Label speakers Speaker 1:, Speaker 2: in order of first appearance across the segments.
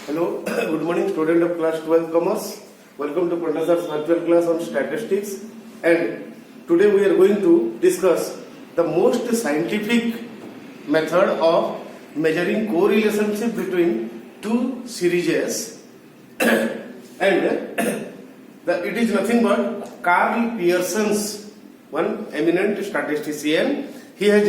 Speaker 1: Hello, good morning, student of class 12 commerce. Welcome to Pandasar's virtual class on statistics. And today we are going to discuss the most scientific method of measuring correlationship between two series. And it is nothing but Carl Pearson's, one eminent statistician. He has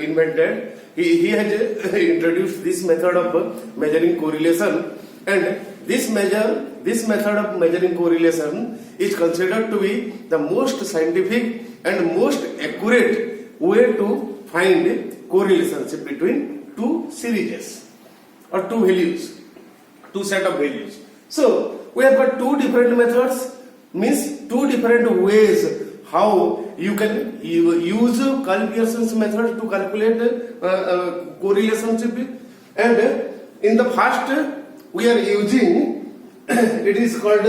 Speaker 1: invented. He has introduced this method of measuring correlation, and this method of measuring correlation is considered to be the most scientific and most accurate way to find correlationship between two series or two values, two set of values. So we have got two different methods, means two different ways how you can use Carl Pearson's method to calculate correlationship. And in the first we are using it is called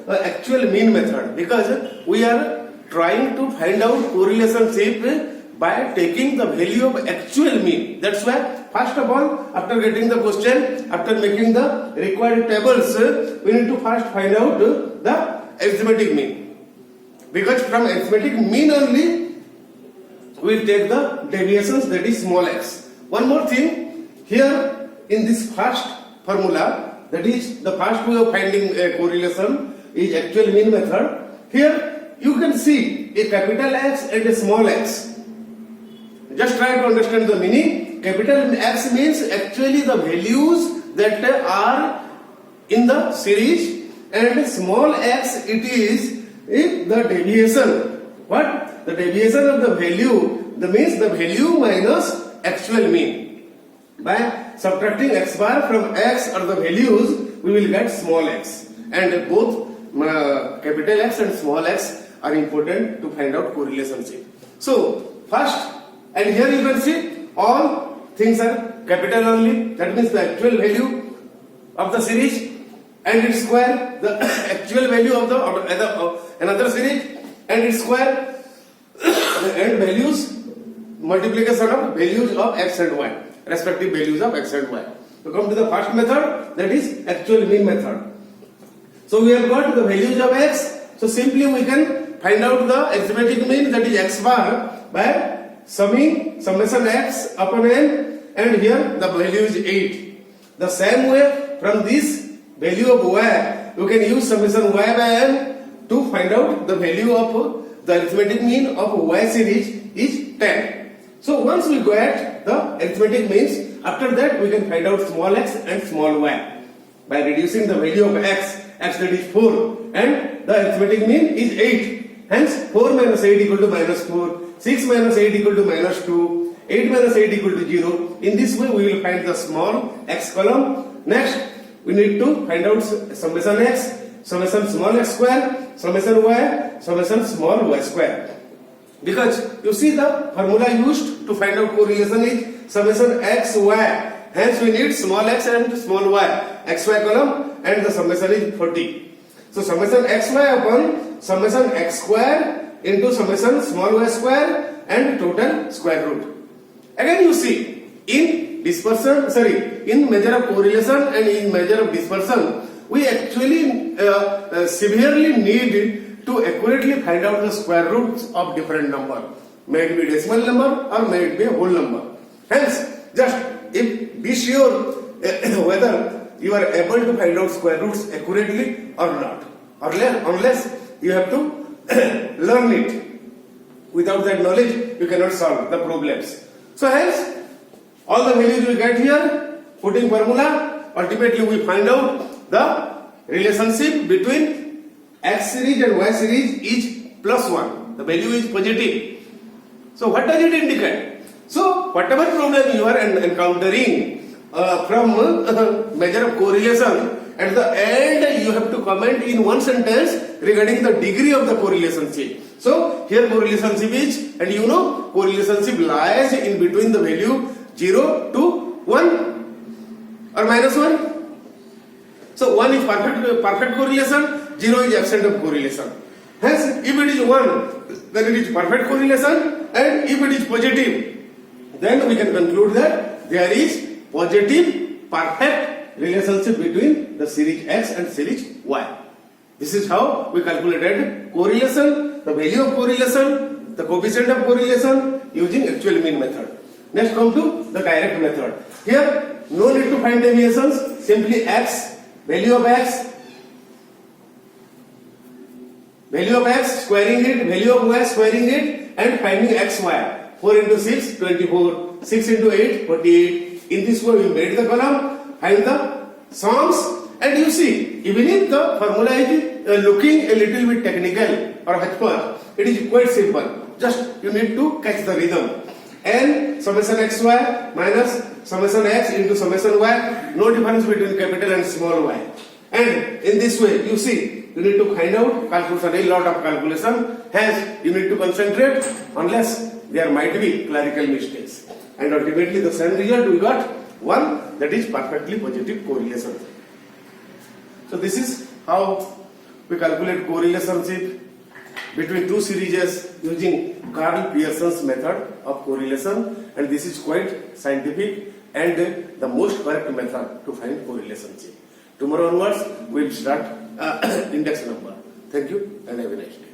Speaker 1: actual mean method, because we are trying to find out correlationship by taking the value of actual mean. That's why first of all, after getting the question, after making the required tables, we need to first find out the arithmetic mean. Because from arithmetic mean only we will take the deviations, that is small x. One more thing, here in this first formula, that is the first way of finding a correlation is actual mean method. Here you can see a capital X and a small x. Just try to understand the meaning. Capital X means actually the values that are in the series, and small x it is the deviation. What? The deviation of the value, that means the value minus actual mean. By subtracting x bar from x or the values, we will get small x. And both capital X and small x are important to find out correlationship. So first, and here you can see all things are capital only. That means the actual value of the series and its square, the actual value of the another series and its square, and values, multiplication of values of x and y, respective values of x and y. So come to the first method, that is actual mean method. So we have got the values of x. So simply we can find out the arithmetic mean, that is x bar, by summation x upon n, and here the value is 8. The same way, from this value of y, you can use summation y by n to find out the value of the arithmetic mean of y series is 10. So once we get the arithmetic means, after that we can find out small x and small y by reducing the value of x that is 4, and the arithmetic mean is 8. Hence 4 minus 8 equal to minus 4, 6 minus 8 equal to minus 2, 8 minus 8 equal to 0. In this way we will find the small x column. Next we need to find out summation x, summation small x square, summation y, summation small y square. Because you see the formula used to find out correlation is summation x y. Hence we need small x and small y, xy column, and the summation is 40. So summation xy upon summation x square into summation small y square and total square root. Again you see, in measure of correlation and in measure of dispersion, we actually severely need to accurately find out the square roots of different number. May it be decimal number or may it be a whole number. Hence, just be sure whether you are able to find out square roots accurately or not. Unless you have to learn it. Without that knowledge, you cannot solve the problems. So hence, all the values we get here, putting formula, ultimately we find out the relationship between x series and y series is +1. The value is positive. So what does it indicate? So whatever problem you are encountering from measure of correlation, at the end you have to comment in one sentence regarding the degree of the correlationship. So here correlationship is, and you know correlationship lies in between the value 0 to 1 or minus 1. So 1 is perfect correlation, 0 is absent of correlation. Hence, if it is 1, then it is perfect correlation, and if it is positive, then we can conclude that there is positive perfect relationship between the series X and series Y. This is how we calculated correlation, the value of correlation, the coefficient of correlation using actual mean method. Next come to the direct method. Here no need to find deviations, simply X, value of X, squaring it, value of Y squaring it and finding XY. 4 into 6, 24, 6 into 8, 48. In this way we made the column, find the sums, and you see, even if the formula is looking a little bit technical or hodgepodge, it is quite simple. Just you need to catch the rhythm. N summation xy minus summation x into summation y, no difference between capital and small y. And in this way, you see, you need to find out calculation, a lot of calculation. Hence, you need to concentrate unless there might be clerical mistakes. And ultimately, the same result we got one, that is perfectly positive correlation. So this is how we calculate correlationship between two series using Karl Pearson's method of correlation, and this is quite scientific and the most correct method to find correlationship. Tomorrow onwards we will start index number. Thank you and have a nice day.